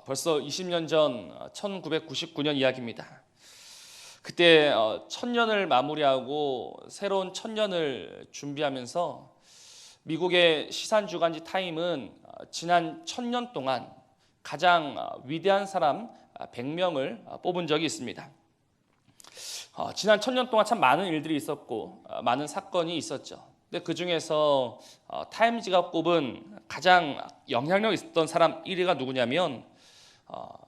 벌써 20년 전 1999년 이야기입니다. 그때 천년을 마무리하고 새로운 천년을 준비하면서 미국의 시산 주간지 타임은 지난 천년 동안 가장 위대한 사람 100명을 뽑은 적이 있습니다. 지난 천년 동안 참 많은 일들이 있었고 많은 사건이 있었죠. 근데 그 중에서 타임지가 꼽은 가장 영향력 있었던 사람 1위가 누구냐면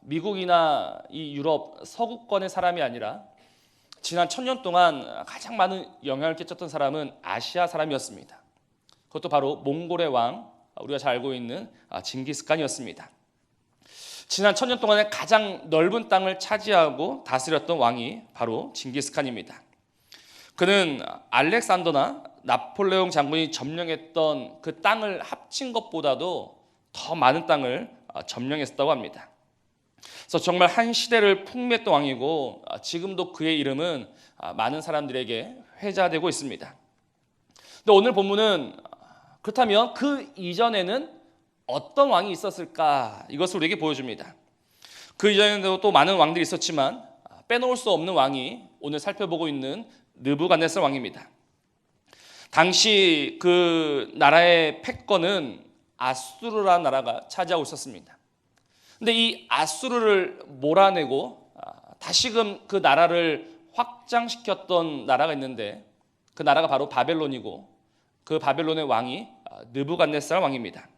미국이나 이 유럽 서구권의 사람이 아니라 지난 천년 동안 가장 많은 영향을 끼쳤던 사람은 아시아 사람이었습니다. 그것도 바로 몽골의 왕, 우리가 잘 알고 있는 징기스칸이었습니다. 지난 천년 동안에 가장 넓은 땅을 차지하고 다스렸던 왕이 바로 징기스칸입니다. 그는 알렉산더나 나폴레옹 장군이 점령했던 그 땅을 합친 것보다도 더 많은 땅을 점령했었다고 합니다. 그래서 정말 한 시대를 풍미했던 왕이고 지금도 그의 이름은 많은 사람들에게 회자되고 있습니다. 근데 오늘 본문은 그렇다면 그 이전에는 어떤 왕이 있었을까? 이것을 우리에게 보여줍니다. 그 이전에도 또 많은 왕들이 있었지만 빼놓을 수 없는 왕이 오늘 살펴보고 있는 느부갓네살 왕입니다. 당시 그 나라의 패권은 아수르라는 나라가 차지하고 있었습니다. 근데 이 아수르를 몰아내고 다시금 그 나라를 확장시켰던 나라가 있는데 그 나라가 바로 바벨론이고 그 바벨론의 왕이 느부갓네살 왕입니다.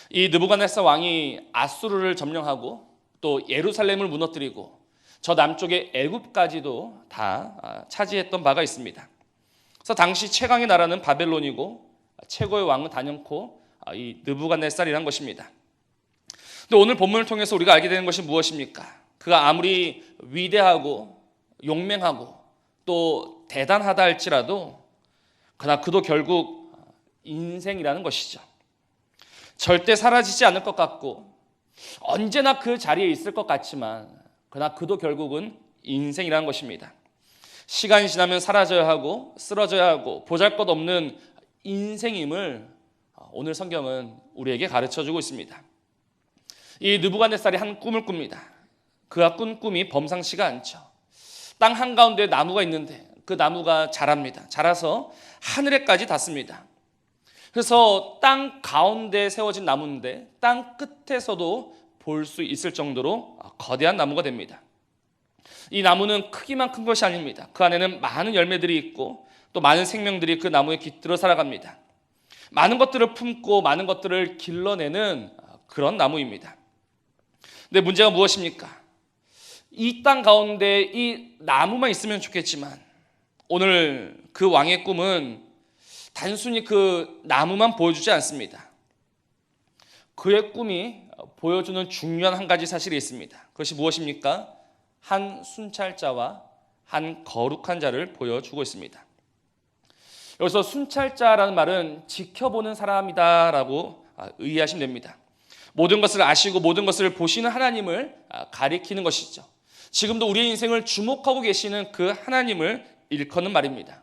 이 느부갓네살 왕이 아수르를 점령하고 또 예루살렘을 무너뜨리고 저 남쪽의 애굽까지도 다 차지했던 바가 있습니다. 그래서 당시 최강의 나라는 바벨론이고 최고의 왕은 단연코 이 느부갓네살이라는 것입니다. 근데 오늘 본문을 통해서 우리가 알게 되는 것이 무엇입니까? 그가 아무리 위대하고 용맹하고 또 대단하다 할지라도 그러나 그도 결국 인생이라는 것이죠. 절대 사라지지 않을 것 같고 언제나 그 자리에 있을 것 같지만 그러나 그도 결국은 인생이라는 것입니다. 시간이 지나면 사라져야 하고 쓰러져야 하고 보잘것없는 인생임을 오늘 성경은 우리에게 가르쳐주고 있습니다. 이 느부갓네살이 한 꿈을 꿉니다. 그가 꾼 꿈이 범상치가 않죠. 땅 한가운데 나무가 있는데 그 나무가 자랍니다. 자라서 하늘에까지 닿습니다. 그래서 땅 가운데 세워진 나무인데 땅 끝에서도 볼 수 있을 정도로 거대한 나무가 됩니다. 이 나무는 크기만 큰 것이 아닙니다. 그 안에는 많은 열매들이 있고 또 많은 생명들이 그 나무에 깃들어 살아갑니다. 많은 것들을 품고 많은 것들을 길러내는 그런 나무입니다. 근데 문제가 무엇입니까? 이 땅 가운데 이 나무만 있으면 좋겠지만 오늘 그 왕의 꿈은 단순히 그 나무만 보여주지 않습니다. 그의 꿈이 보여주는 중요한 한 가지 사실이 있습니다. 그것이 무엇입니까? 한 순찰자와 한 거룩한 자를 보여주고 있습니다. 여기서 순찰자라는 말은 지켜보는 사람이다라고 이해하시면 됩니다. 모든 것을 아시고 모든 것을 보시는 하나님을 가리키는 것이죠. 지금도 우리의 인생을 주목하고 계시는 그 하나님을 일컫는 말입니다.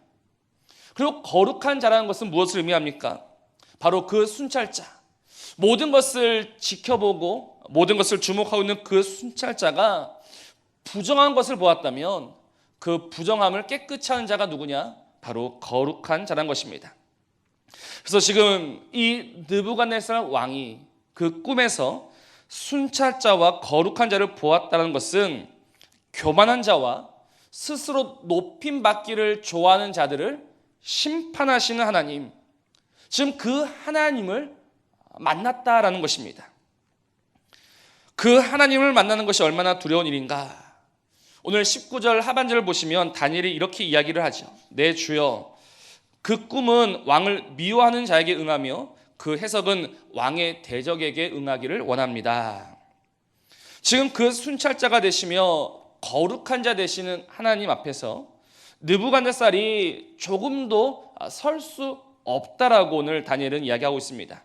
그리고 거룩한 자라는 것은 무엇을 의미합니까? 바로 그 순찰자, 모든 것을 지켜보고 모든 것을 주목하고 있는 그 순찰자가 부정한 것을 보았다면 그 부정함을 깨끗이 하는 자가 누구냐? 바로 거룩한 자라는 것입니다. 그래서 지금 이 느부갓네살 왕이 그 꿈에서 순찰자와 거룩한 자를 보았다는 것은 교만한 자와 스스로 높임받기를 좋아하는 자들을 심판하시는 하나님, 지금 그 하나님을 만났다라는 것입니다. 그 하나님을 만나는 것이 얼마나 두려운 일인가. 오늘 19절 하반절을 보시면 다니엘이 이렇게 이야기를 하죠. 내 주여, 그 꿈은 왕을 미워하는 자에게 응하며 그 해석은 왕의 대적에게 응하기를 원합니다. 지금 그 순찰자가 되시며 거룩한 자 되시는 하나님 앞에서 느부갓네살이 조금도 설 수 없다라고 오늘 다니엘은 이야기하고 있습니다.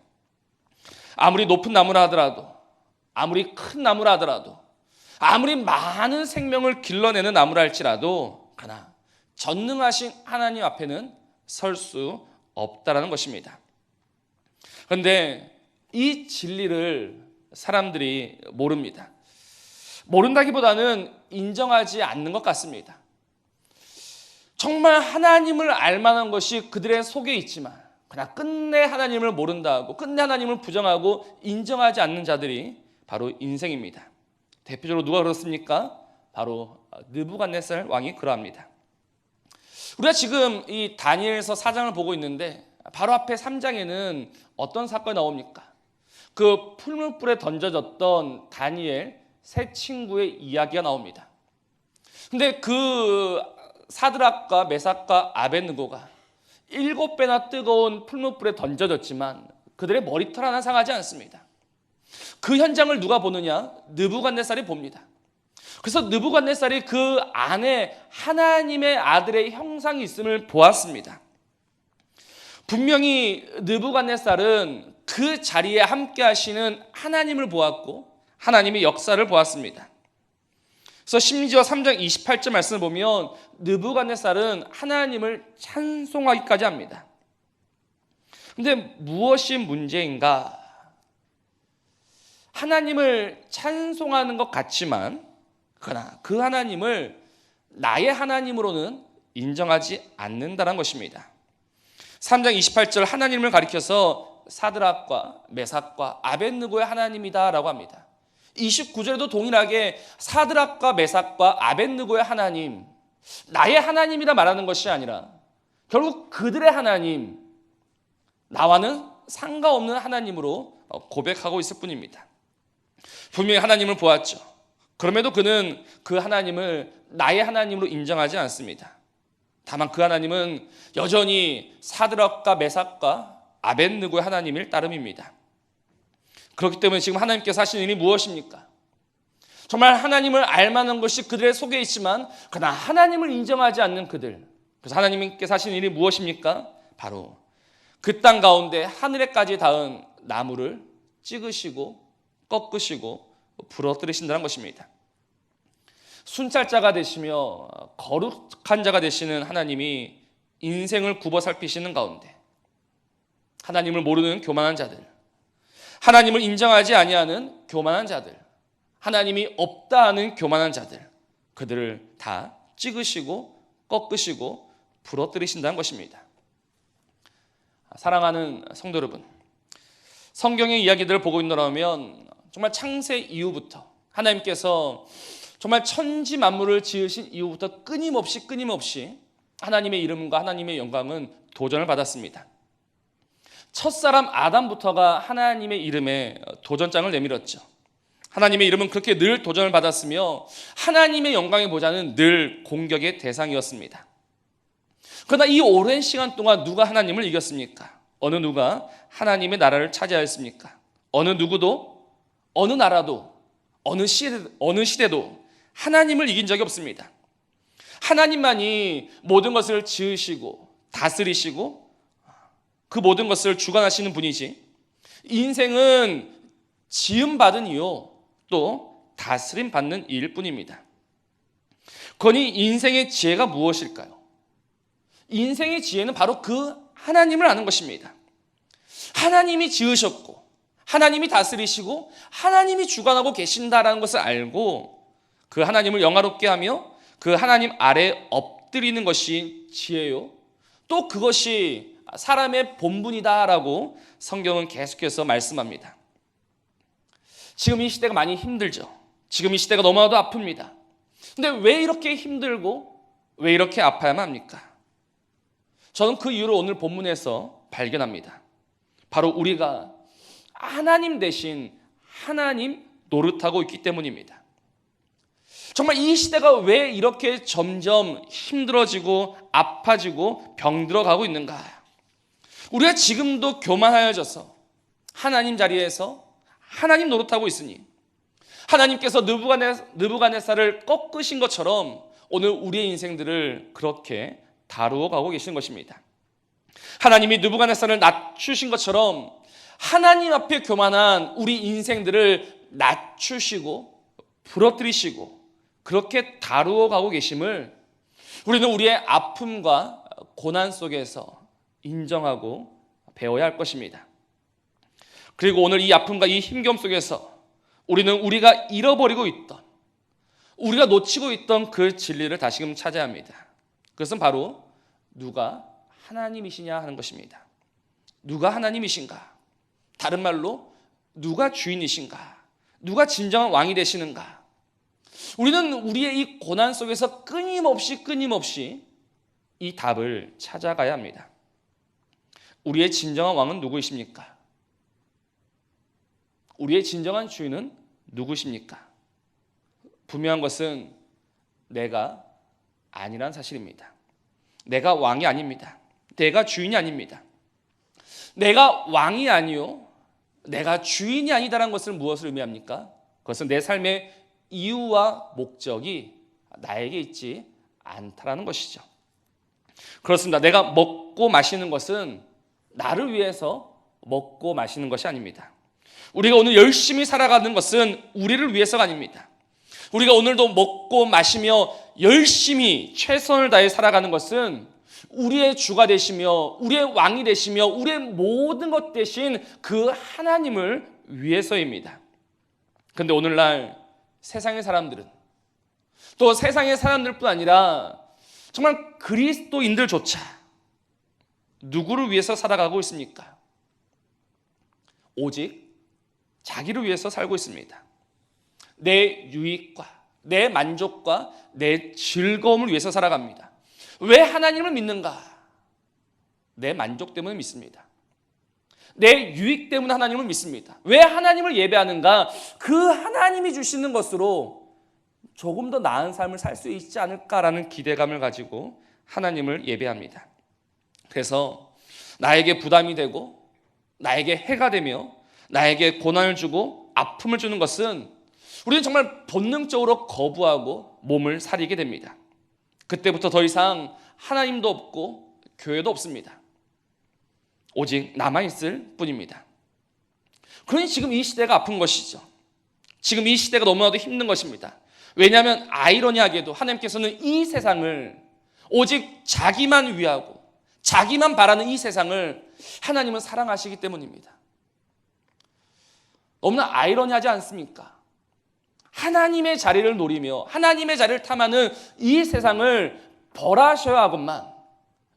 아무리 높은 나무라 하더라도, 아무리 큰 나무라 하더라도, 아무리 많은 생명을 길러내는 나무라 할지라도 그러나 전능하신 하나님 앞에는 설 수 없다라는 것입니다. 그런데 이 진리를 사람들이 모릅니다. 모른다기보다는 인정하지 않는 것 같습니다. 정말 하나님을 알 만한 것이 그들의 속에 있지만 그냥 끝내 하나님을 모른다고 끝내 하나님을 부정하고 인정하지 않는 자들이 바로 인생입니다. 대표적으로 누가 그렇습니까? 바로 느부갓네살 왕이 그러합니다. 우리가 지금 이 다니엘서 4장을 보고 있는데 바로 앞에 3장에는 어떤 사건이 나옵니까? 그 풀무불에 던져졌던 다니엘 세 친구의 이야기가 나옵니다. 근데 그 사드락과 메삭과 아벳느고가 7배나 뜨거운 풀무불에 던져졌지만 그들의 머리털 하나 상하지 않습니다. 그 현장을 누가 보느냐? 느부갓네살이 봅니다. 그래서 느부갓네살이 그 안에 하나님의 아들의 형상이 있음을 보았습니다. 분명히 느부갓네살은 그 자리에 함께 하시는 하나님을 보았고 하나님의 역사를 보았습니다. 그래서 심지어 3장 28절 말씀을 보면 느부갓네살은 하나님을 찬송하기까지 합니다. 그런데 무엇이 문제인가? 하나님을 찬송하는 것 같지만 그러나 그 하나님을 나의 하나님으로는 인정하지 않는다는 것입니다. 3장 28절 하나님을 가리켜서 사드락과 메삭과 아벳느고의 하나님이다라고 합니다. 29절에도 동일하게 사드락과 메삭과 아벳느고의 하나님, 나의 하나님이라 말하는 것이 아니라 결국 그들의 하나님, 나와는 상관없는 하나님으로 고백하고 있을 뿐입니다. 분명히 하나님을 보았죠. 그럼에도 그는 그 하나님을 나의 하나님으로 인정하지 않습니다. 다만 그 하나님은 여전히 사드락과 메삭과 아벳느고의 하나님일 따름입니다. 그렇기 때문에 지금 하나님께서 하시는 일이 무엇입니까? 정말 하나님을 알 만한 것이 그들의 속에 있지만 그러나 하나님을 인정하지 않는 그들. 그래서 하나님께서 하시는 일이 무엇입니까? 바로 그 땅 가운데 하늘에까지 닿은 나무를 찍으시고 꺾으시고 부러뜨리신다는 것입니다. 순찰자가 되시며 거룩한 자가 되시는 하나님이 인생을 굽어 살피시는 가운데 하나님을 모르는 교만한 자들, 하나님을 인정하지 아니하는 교만한 자들, 하나님이 없다 하는 교만한 자들, 그들을 다 찍으시고 꺾으시고 부러뜨리신다는 것입니다. 사랑하는 성도 여러분, 성경의 이야기들을 보고 있노라면 정말 창세 이후부터 하나님께서 정말 천지 만물을 지으신 이후부터 끊임없이 하나님의 이름과 하나님의 영광은 도전을 받았습니다. 첫사람 아담부터가 하나님의 이름에 도전장을 내밀었죠. 하나님의 이름은 그렇게 늘 도전을 받았으며 하나님의 영광의 보좌는 늘 공격의 대상이었습니다. 그러나 이 오랜 시간 동안 누가 하나님을 이겼습니까? 어느 누가 하나님의 나라를 차지하였습니까? 어느 누구도, 어느 나라도, 어느 시대도 하나님을 이긴 적이 없습니다. 하나님만이 모든 것을 지으시고 다스리시고 그 모든 것을 주관하시는 분이지, 인생은 지음받은 이유 또 다스림 받는 일 뿐입니다. 그러니 인생의 지혜가 무엇일까요? 인생의 지혜는 바로 그 하나님을 아는 것입니다. 하나님이 지으셨고 하나님이 다스리시고 하나님이 주관하고 계신다라는 것을 알고 그 하나님을 영화롭게 하며 그 하나님 아래 엎드리는 것이 지혜요, 또 그것이 사람의 본분이다라고 성경은 계속해서 말씀합니다. 지금 이 시대가 많이 힘들죠. 지금 이 시대가 너무나도 아픕니다. 근데 왜 이렇게 힘들고 왜 이렇게 아파야만 합니까? 저는 그 이유를 오늘 본문에서 발견합니다. 바로 우리가 하나님 대신 하나님 노릇하고 있기 때문입니다. 정말 이 시대가 왜 이렇게 점점 힘들어지고 아파지고 병들어가고 있는가? 우리가 지금도 교만하여져서 하나님 자리에서 하나님 노릇하고 있으니 하나님께서 느부갓네살을 꺾으신 것처럼 오늘 우리의 인생들을 그렇게 다루어 가고 계신 것입니다. 하나님이 느부갓네살을 낮추신 것처럼 하나님 앞에 교만한 우리 인생들을 낮추시고 부러뜨리시고 그렇게 다루어 가고 계심을 우리는 우리의 아픔과 고난 속에서 인정하고 배워야 할 것입니다. 그리고 오늘 이 아픔과 이 힘겨움 속에서 우리는 우리가 잃어버리고 있던, 우리가 놓치고 있던 그 진리를 다시금 찾아야 합니다. 그것은 바로 누가 하나님이시냐 하는 것입니다. 누가 하나님이신가? 다른 말로 누가 주인이신가? 누가 진정한 왕이 되시는가? 우리는 우리의 이 고난 속에서 끊임없이 이 답을 찾아가야 합니다. 우리의 진정한 왕은 누구이십니까? 우리의 진정한 주인은 누구십니까? 분명한 것은 내가 아니란 사실입니다. 내가 왕이 아닙니다. 내가 주인이 아닙니다. 내가 왕이 아니요, 내가 주인이 아니다라는 것을 무엇을 의미합니까? 그것은 내 삶의 이유와 목적이 나에게 있지 않다라는 것이죠. 그렇습니다. 내가 먹고 마시는 것은 나를 위해서 먹고 마시는 것이 아닙니다. 우리가 오늘 열심히 살아가는 것은 우리를 위해서가 아닙니다. 우리가 오늘도 먹고 마시며 열심히 최선을 다해 살아가는 것은 우리의 주가 되시며 우리의 왕이 되시며 우리의 모든 것 대신 그 하나님을 위해서입니다. 그런데 오늘날 세상의 사람들은, 또 세상의 사람들뿐 아니라 정말 그리스도인들조차 누구를 위해서 살아가고 있습니까? 오직 자기를 위해서 살고 있습니다. 내 유익과 내 만족과 내 즐거움을 위해서 살아갑니다. 왜 하나님을 믿는가? 내 만족 때문에 믿습니다. 내 유익 때문에 하나님을 믿습니다. 왜 하나님을 예배하는가? 그 하나님이 주시는 것으로 조금 더 나은 삶을 살 수 있지 않을까라는 기대감을 가지고 하나님을 예배합니다. 그래서 나에게 부담이 되고 나에게 해가 되며 나에게 고난을 주고 아픔을 주는 것은 우리는 정말 본능적으로 거부하고 몸을 사리게 됩니다. 그때부터 더 이상 하나님도 없고 교회도 없습니다. 오직 남아있을 뿐입니다. 그러니 지금 이 시대가 아픈 것이죠. 지금 이 시대가 너무나도 힘든 것입니다. 왜냐하면 아이러니하게도 하나님께서는 이 세상을 오직 자기만 위하고 자기만 바라는 이 세상을 하나님은 사랑하시기 때문입니다. 너무나 아이러니하지 않습니까? 하나님의 자리를 노리며 하나님의 자리를 탐하는 이 세상을 벌하셔야 하건만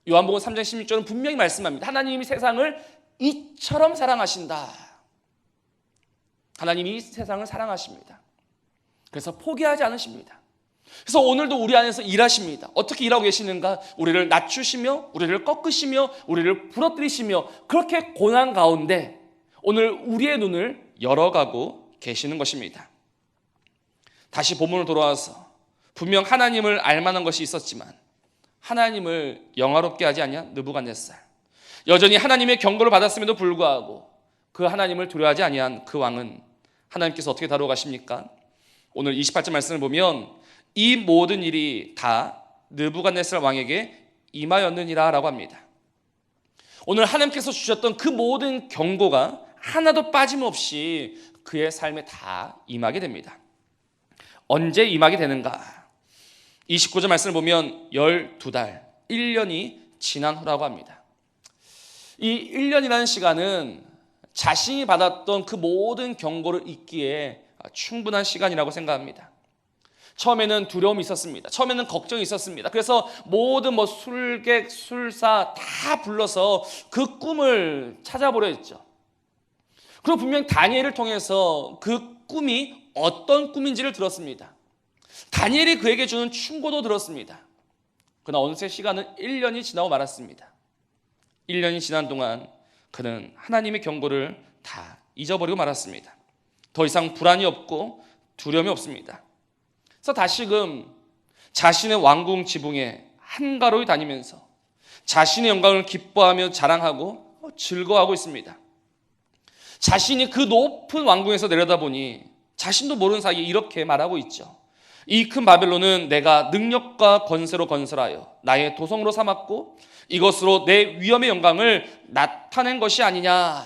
요한복음 3장 16절은 분명히 말씀합니다. 하나님이 세상을 이처럼 사랑하신다. 하나님이 이 세상을 사랑하십니다. 그래서 포기하지 않으십니다. 그래서 오늘도 우리 안에서 일하십니다. 어떻게 일하고 계시는가? 우리를 낮추시며 우리를 꺾으시며 우리를 부러뜨리시며 그렇게 고난 가운데 오늘 우리의 눈을 열어가고 계시는 것입니다. 다시 본문으로 돌아와서 분명 하나님을 알만한 것이 있었지만 하나님을 영화롭게 하지 아니한 느부갓네살, 여전히 하나님의 경고를 받았음에도 불구하고 그 하나님을 두려워하지 아니한 그 왕은 하나님께서 어떻게 다루어 가십니까? 오늘 28절 말씀을 보면 이 모든 일이 다 느부갓네살 왕에게 임하였느니라 라고 합니다. 오늘 하나님께서 주셨던 그 모든 경고가 하나도 빠짐없이 그의 삶에 다 임하게 됩니다. 언제 임하게 되는가? 29절 말씀을 보면 12달, 1년이 지난 후라고 합니다. 이 1년이라는 시간은 자신이 받았던 그 모든 경고를 잊기에 충분한 시간이라고 생각합니다. 처음에는 두려움이 있었습니다. 처음에는 걱정이 있었습니다. 그래서 모든 술객, 술사 다 불러서 그 꿈을 찾아보려 했죠. 그리고 분명히 다니엘을 통해서 그 꿈이 어떤 꿈인지를 들었습니다. 다니엘이 그에게 주는 충고도 들었습니다. 그러나 어느새 시간은 1년이 지나고 말았습니다. 1년이 지난 동안 그는 하나님의 경고를 다 잊어버리고 말았습니다. 더 이상 불안이 없고 두려움이 없습니다. 그래서 다시금 자신의 왕궁 지붕에 한가로이 다니면서 자신의 영광을 기뻐하며 자랑하고 즐거워하고 있습니다. 자신이 그 높은 왕궁에서 내려다보니 자신도 모르는 사이에 이렇게 말하고 있죠. 이 큰 바벨론은 내가 능력과 권세로 건설하여 나의 도성으로 삼았고 이것으로 내 위엄의 영광을 나타낸 것이 아니냐.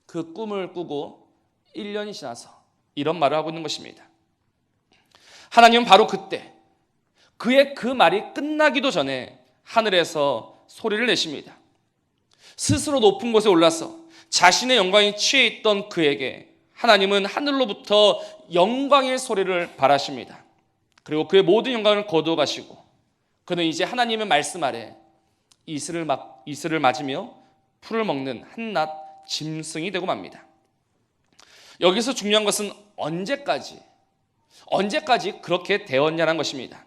그 꿈을 꾸고 1년이 지나서 이런 말을 하고 있는 것입니다. 하나님은 바로 그때 그의 그 말이 끝나기도 전에 하늘에서 소리를 내십니다. 스스로 높은 곳에 올라서 자신의 영광이 취해 있던 그에게 하나님은 하늘로부터 영광의 소리를 발하십니다. 그리고 그의 모든 영광을 거두어 가시고 그는 이제 하나님의 말씀 아래 이슬을 맞으며 풀을 먹는 한낱 짐승이 되고 맙니다. 여기서 중요한 것은 언제까지 그렇게 되었냐는 것입니다.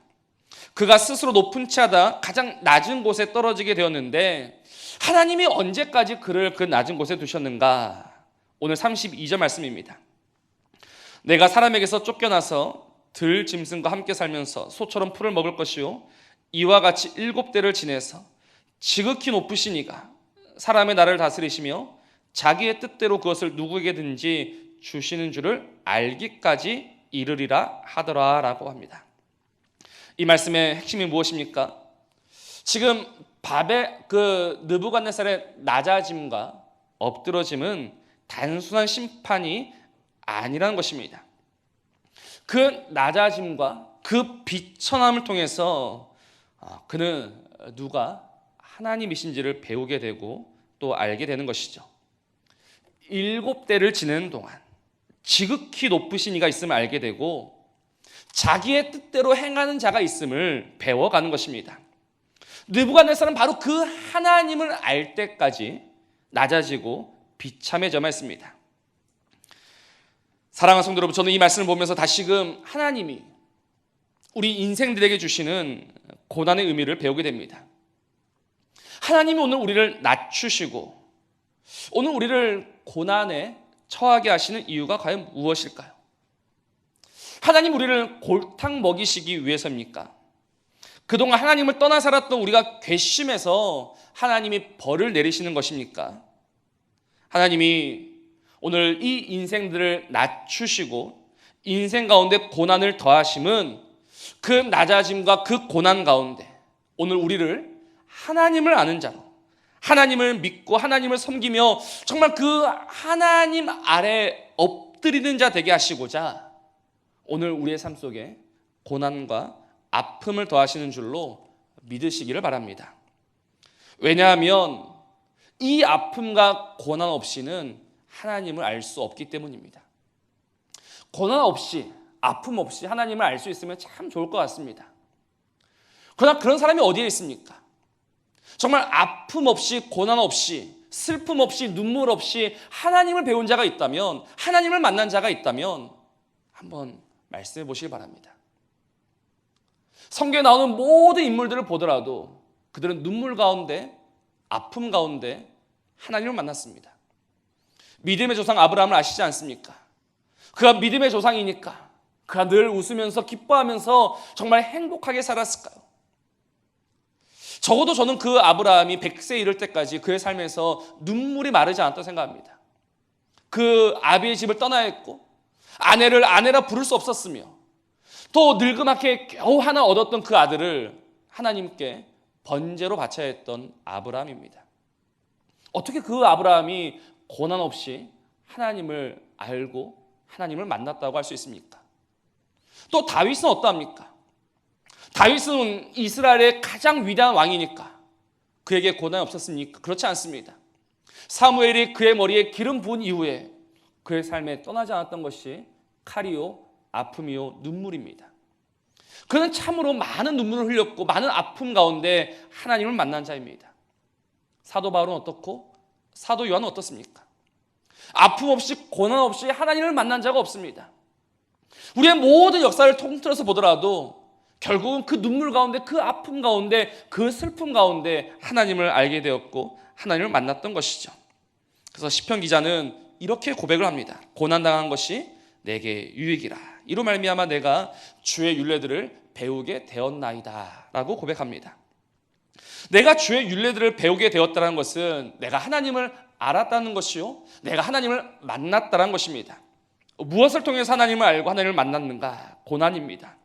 그가 스스로 높은 채 하다 가장 낮은 곳에 떨어지게 되었는데 하나님이 언제까지 그를 그 낮은 곳에 두셨는가? 오늘 32절 말씀입니다. 내가 사람에게서 쫓겨나서 들 짐승과 함께 살면서 소처럼 풀을 먹을 것이요 이와 같이 7대를 지내서 지극히 높으신 이가 사람의 나를 다스리시며 자기의 뜻대로 그것을 누구에게든지 주시는 줄을 알기까지 이르리라 하더라라고 합니다. 이 말씀의 핵심이 무엇입니까? 지금 느부갓네살의 낮아짐과 엎드러짐은 단순한 심판이 아니라는 것입니다. 그 낮아짐과 그 비천함을 통해서 그는 누가 하나님이신지를 배우게 되고 또 알게 되는 것이죠. 7대를 지내는 동안 지극히 높으신 이가 있음을 알게 되고 자기의 뜻대로 행하는 자가 있음을 배워가는 것입니다. 느부갓네살은 바로 그 하나님을 알 때까지 낮아지고 비참해져만 했습니다. 사랑하는 성도 여러분, 저는 이 말씀을 보면서 다시금 하나님이 우리 인생들에게 주시는 고난의 의미를 배우게 됩니다. 하나님이 오늘 우리를 낮추시고 오늘 우리를 고난에 처하게 하시는 이유가 과연 무엇일까요? 하나님 우리를 골탕 먹이시기 위해서입니까? 그동안 하나님을 떠나 살았던 우리가 괘씸해서 하나님이 벌을 내리시는 것입니까? 하나님이 오늘 이 인생들을 낮추시고 인생 가운데 고난을 더하심은 그 낮아짐과 그 고난 가운데 오늘 우리를 하나님을 아는 자로 하나님을 믿고 하나님을 섬기며 정말 그 하나님 아래 엎드리는 자 되게 하시고자 오늘 우리의 삶 속에 고난과 아픔을 더하시는 줄로 믿으시기를 바랍니다. 왜냐하면 이 아픔과 고난 없이는 하나님을 알 수 없기 때문입니다. 고난 없이 아픔 없이 하나님을 알 수 있으면 참 좋을 것 같습니다. 그러나 그런 사람이 어디에 있습니까? 정말 아픔 없이 고난 없이 슬픔 없이 눈물 없이 하나님을 배운 자가 있다면 하나님을 만난 자가 있다면 한번 말씀해 보시기 바랍니다. 성경에 나오는 모든 인물들을 보더라도 그들은 눈물 가운데 아픔 가운데 하나님을 만났습니다. 믿음의 조상 아브라함을 아시지 않습니까? 그가 믿음의 조상이니까 그가 늘 웃으면서 기뻐하면서 정말 행복하게 살았을까요? 적어도 저는 그 아브라함이 100세 이를 때까지 그의 삶에서 눈물이 마르지 않았다고 생각합니다. 그 아비의 집을 떠나야 했고 아내를 아내라 부를 수 없었으며 또 늙음하게 겨우 하나 얻었던 그 아들을 하나님께 번제로 바쳐야 했던 아브라함입니다. 어떻게 그 아브라함이 고난 없이 하나님을 알고 하나님을 만났다고 할 수 있습니까? 또 다윗은 어떠합니까? 다윗은 이스라엘의 가장 위대한 왕이니까 그에게 고난이 없었습니까? 그렇지 않습니다. 사무엘이 그의 머리에 기름 부은 이후에 그의 삶에 떠나지 않았던 것이 칼이요, 아픔이요, 눈물입니다. 그는 참으로 많은 눈물을 흘렸고 많은 아픔 가운데 하나님을 만난 자입니다. 사도 바울은 어떻고 사도 요한은 어떻습니까? 아픔 없이 고난 없이 하나님을 만난 자가 없습니다. 우리의 모든 역사를 통틀어서 보더라도 결국은 그 눈물 가운데 그 아픔 가운데 그 슬픔 가운데 하나님을 알게 되었고 하나님을 만났던 것이죠. 그래서 시편 기자는 이렇게 고백을 합니다. 고난당한 것이 내게 유익이라. 이로 말미암아 내가 주의 율례들을 배우게 되었나이다 라고 고백합니다. 내가 주의 율례들을 배우게 되었다는 것은 내가 하나님을 알았다는 것이요 내가 하나님을 만났다는 것입니다. 무엇을 통해서 하나님을 알고 하나님을 만났는가? 고난입니다.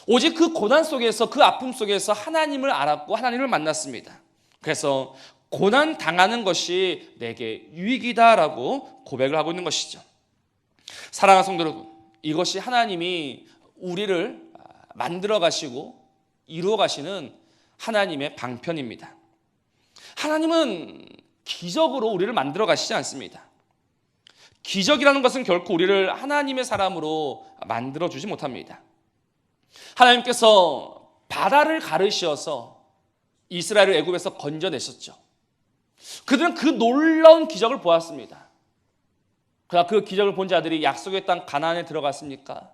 오직 그 고난 속에서 그 아픔 속에서 하나님을 알았고 하나님을 만났습니다. 그래서 고난 당하는 것이 내게 유익이다라고 고백을 하고 있는 것이죠. 사랑하는 성도 여러분, 이것이 하나님이 우리를 만들어 가시고 이루어 가시는 하나님의 방편입니다. 하나님은 기적으로 우리를 만들어 가시지 않습니다. 기적이라는 것은 결코 우리를 하나님의 사람으로 만들어주지 못합니다. 하나님께서 바다를 가르시어서 이스라엘을 애굽에서 건져내셨죠. 그들은 그 놀라운 기적을 보았습니다. 그러나 그 기적을 본 자들이 약속의 땅 가나안에 들어갔습니까?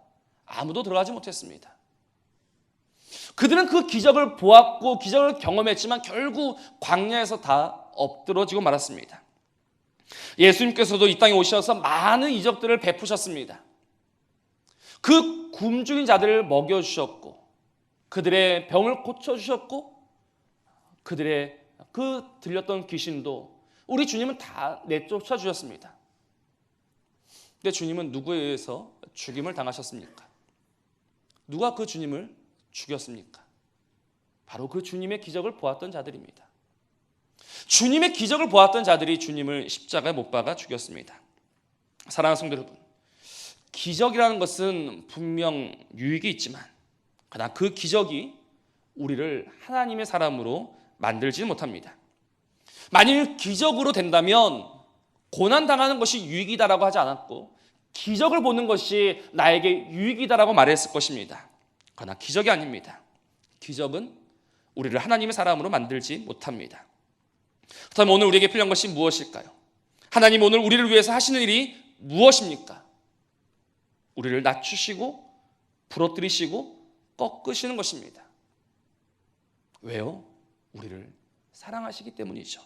아무도 들어가지 못했습니다. 그들은 그 기적을 보았고 기적을 경험했지만 결국 광야에서 다 엎드러지고 말았습니다. 예수님께서도 이 땅에 오셔서 많은 이적들을 베푸셨습니다. 그 굶주린 자들을 먹여주셨고 그들의 병을 고쳐주셨고 그들의 그 들렸던 귀신도 우리 주님은 다 내쫓아 주셨습니다. 근데 주님은 누구에 의해서 죽임을 당하셨습니까? 누가 그 주님을 죽였습니까? 바로 그 주님의 기적을 보았던 자들입니다. 주님의 기적을 보았던 자들이 주님을 십자가에 못 박아 죽였습니다. 사랑하는 성도 여러분, 기적이라는 것은 분명 유익이 있지만 그러나 그 기적이 우리를 하나님의 사람으로 만들지 못합니다. 만일 기적으로 된다면 고난당하는 것이 유익이다라고 하지 않았고 기적을 보는 것이 나에게 유익이다라고 말했을 것입니다. 그러나 기적이 아닙니다. 기적은 우리를 하나님의 사람으로 만들지 못합니다. 그렇다면 오늘 우리에게 필요한 것이 무엇일까요? 하나님 오늘 우리를 위해서 하시는 일이 무엇입니까? 우리를 낮추시고 부러뜨리시고 꺾으시는 것입니다. 왜요? 우리를 사랑하시기 때문이죠.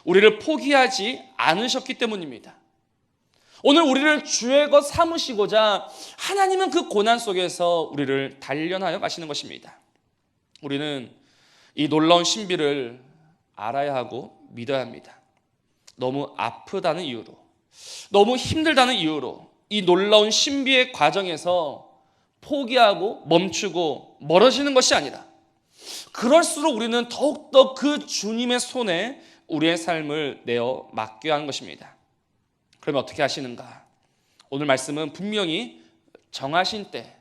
우리를 포기하지 않으셨기 때문입니다. 오늘 우리를 주의 것 삼으시고자 하나님은 그 고난 속에서 우리를 단련하여 가시는 것입니다. 우리는 이 놀라운 신비를 알아야 하고 믿어야 합니다. 너무 아프다는 이유로, 너무 힘들다는 이유로 이 놀라운 신비의 과정에서 포기하고 멈추고 멀어지는 것이 아니라 그럴수록 우리는 더욱더 그 주님의 손에 우리의 삶을 내어 맡겨야 하는 것입니다. 그러면 어떻게 하시는가? 오늘 말씀은 분명히 정하신 때,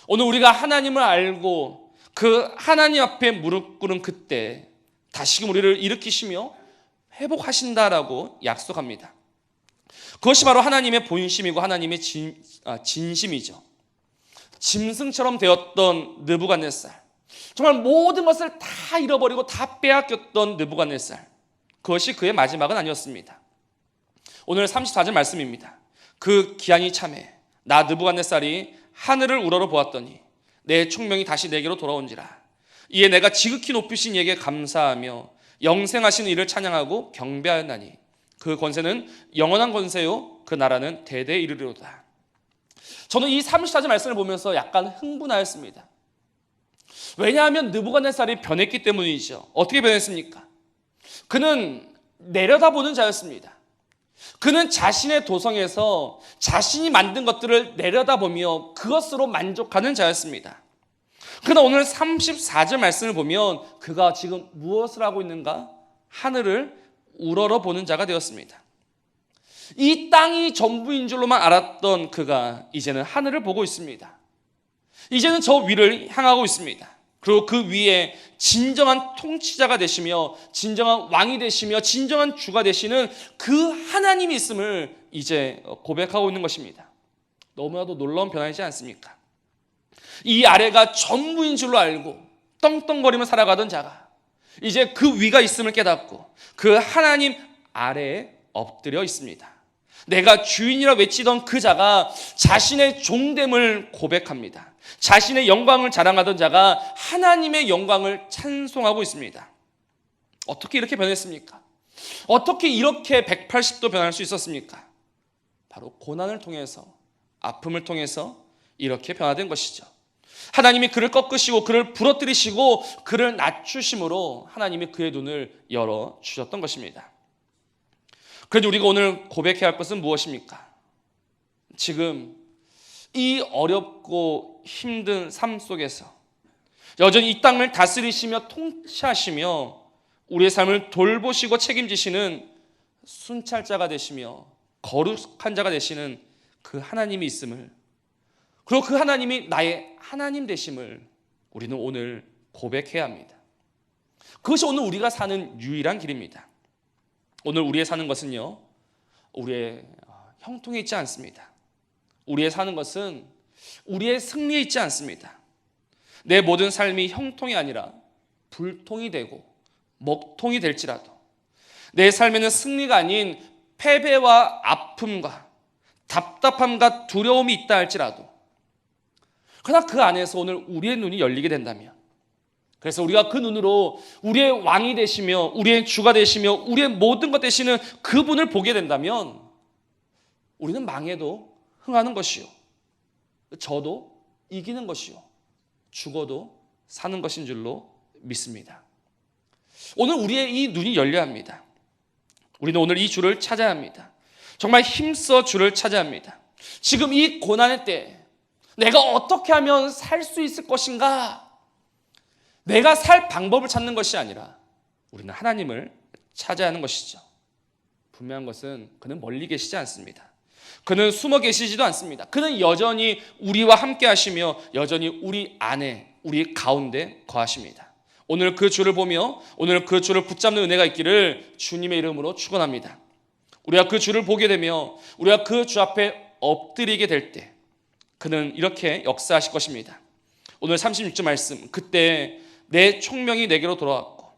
오늘 우리가 하나님을 알고 그 하나님 앞에 무릎 꿇은 그때 다시금 우리를 일으키시며 회복하신다라고 약속합니다. 그것이 바로 하나님의 본심이고 하나님의 진심이죠. 짐승처럼 되었던 느부갓네살, 정말 모든 것을 다 잃어버리고 다 빼앗겼던 느부갓네살, 그것이 그의 마지막은 아니었습니다. 오늘 34절 말씀입니다. 그 기한이 참해 나 느부갓네살이 하늘을 우러러 보았더니 내 총명이 다시 내게로 돌아온지라. 이에 내가 지극히 높으신 이에게 감사하며 영생하신 이를 찬양하고 경배하였나니 그 권세는 영원한 권세요 그 나라는 대대에 이르리로다. 저는 이 34절 말씀을 보면서 약간 흥분하였습니다. 왜냐하면 느부갓네살이 변했기 때문이죠. 어떻게 변했습니까? 그는 내려다보는 자였습니다. 그는 자신의 도성에서 자신이 만든 것들을 내려다보며 그것으로 만족하는 자였습니다. 그러나 오늘 34절 말씀을 보면 그가 지금 무엇을 하고 있는가? 하늘을 우러러 보는 자가 되었습니다. 이 땅이 전부인 줄로만 알았던 그가 이제는 하늘을 보고 있습니다. 이제는 저 위를 향하고 있습니다. 그리고 그 위에 진정한 통치자가 되시며 진정한 왕이 되시며 진정한 주가 되시는 그 하나님이 있음을 이제 고백하고 있는 것입니다. 너무나도 놀라운 변화이지 않습니까? 이 아래가 전부인 줄로 알고 떵떵거리며 살아가던 자가 이제 그 위가 있음을 깨닫고 그 하나님 아래에 엎드려 있습니다. 내가 주인이라 외치던 그 자가 자신의 종됨을 고백합니다. 자신의 영광을 자랑하던 자가 하나님의 영광을 찬송하고 있습니다. 어떻게 이렇게 변했습니까? 어떻게 이렇게 180도 변할 수 있었습니까? 바로 고난을 통해서, 아픔을 통해서 이렇게 변화된 것이죠. 하나님이 그를 꺾으시고 그를 부러뜨리시고 그를 낮추심으로 하나님이 그의 눈을 열어주셨던 것입니다. 그런데 우리가 오늘 고백해야 할 것은 무엇입니까? 지금 이 어렵고 힘든 삶 속에서 여전히 이 땅을 다스리시며 통치하시며 우리의 삶을 돌보시고 책임지시는 순찰자가 되시며 거룩한 자가 되시는 그 하나님이 있음을, 그리고 그 하나님이 나의 하나님 되심을 우리는 오늘 고백해야 합니다. 그것이 오늘 우리가 사는 유일한 길입니다. 오늘 우리의 사는 것은요, 우리의 형통에 있지 않습니다. 우리의 사는 것은 우리의 승리에 있지 않습니다. 내 모든 삶이 형통이 아니라 불통이 되고 먹통이 될지라도 내 삶에는 승리가 아닌 패배와 아픔과 답답함과 두려움이 있다 할지라도 그러나 그 안에서 오늘 우리의 눈이 열리게 된다면, 그래서 우리가 그 눈으로 우리의 왕이 되시며 우리의 주가 되시며 우리의 모든 것 되시는 그분을 보게 된다면 우리는 망해도 흥하는 것이요, 저도 이기는 것이요, 죽어도 사는 것인 줄로 믿습니다. 오늘 우리의 이 눈이 열려야 합니다. 우리는 오늘 이 주를 찾아야 합니다. 정말 힘써 주를 찾아야 합니다. 지금 이 고난의 때 내가 어떻게 하면 살 수 있을 것인가? 내가 살 방법을 찾는 것이 아니라 우리는 하나님을 찾아야 하는 것이죠. 분명한 것은 그는 멀리 계시지 않습니다. 그는 숨어 계시지도 않습니다. 그는 여전히 우리와 함께 하시며 여전히 우리 안에, 우리 가운데 거하십니다. 오늘 그 주를 보며 오늘 그 주를 붙잡는 은혜가 있기를 주님의 이름으로 축원합니다. 우리가 그 주를 보게 되며 우리가 그 주 앞에 엎드리게 될 때 그는 이렇게 역사하실 것입니다. 오늘 36절 말씀, 그때 내 총명이 내게로 돌아왔고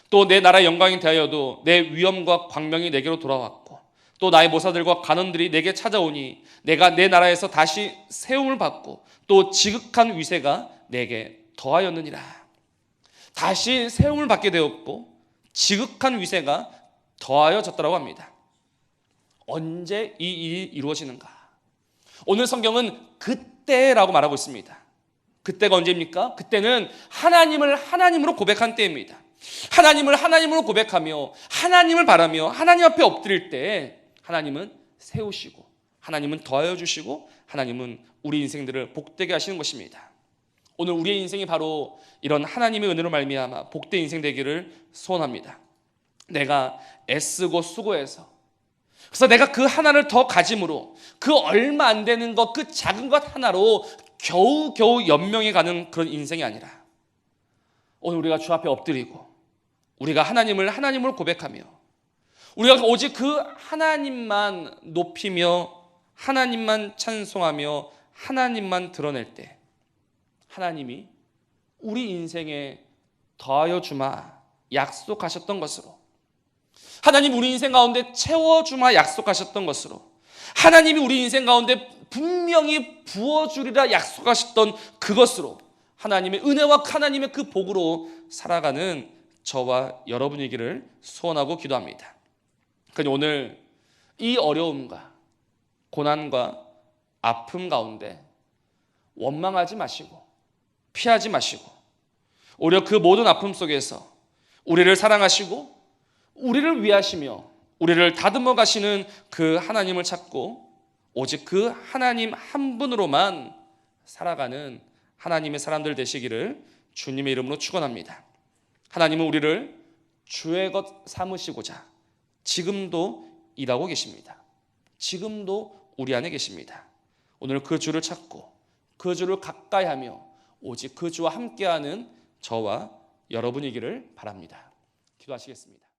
또 내 나라의 영광이 대하여도 내 위엄과 광명이 내게로 돌아왔고 또 나의 모사들과 간원들이 내게 찾아오니 내가 내 나라에서 다시 세움을 받고 또 지극한 위세가 내게 더하였느니라. 다시 세움을 받게 되었고 지극한 위세가 더하여졌다고 합니다. 언제 이 일이 이루어지는가? 오늘 성경은 그때라고 말하고 있습니다. 그때가 언제입니까? 그때는 하나님을 하나님으로 고백한 때입니다. 하나님을 하나님으로 고백하며 하나님을 바라며 하나님 앞에 엎드릴 때 하나님은 세우시고 하나님은 더하여 주시고 하나님은 우리 인생들을 복되게 하시는 것입니다. 오늘 우리의 인생이 바로 이런 하나님의 은혜로 말미암아 복된 인생 되기를 소원합니다. 내가 애쓰고 수고해서, 그래서 내가 그 하나를 더 가짐으로 그 얼마 안 되는 것, 그 작은 것 하나로 겨우겨우 연명해 가는 그런 인생이 아니라 오늘 우리가 주 앞에 엎드리고 우리가 하나님을 하나님으로 고백하며 우리가 오직 그 하나님만 높이며 하나님만 찬송하며 하나님만 드러낼 때 하나님이 우리 인생에 더하여 주마 약속하셨던 것으로, 하나님 우리 인생 가운데 채워주마 약속하셨던 것으로, 하나님이 우리 인생 가운데 분명히 부어주리라 약속하셨던 그것으로 하나님의 은혜와 하나님의 그 복으로 살아가는 저와 여러분이기를 소원하고 기도합니다. 그러니 오늘 이 어려움과 고난과 아픔 가운데 원망하지 마시고 피하지 마시고 오히려 그 모든 아픔 속에서 우리를 사랑하시고 우리를 위하시며 우리를 다듬어 가시는 그 하나님을 찾고 오직 그 하나님 한 분으로만 살아가는 하나님의 사람들 되시기를 주님의 이름으로 축원합니다. 하나님은 우리를 주의 것 삼으시고자 지금도 일하고 계십니다. 지금도 우리 안에 계십니다. 오늘 그 주를 찾고 그 주를 가까이 하며 오직 그 주와 함께하는 저와 여러분이기를 바랍니다. 기도하시겠습니다.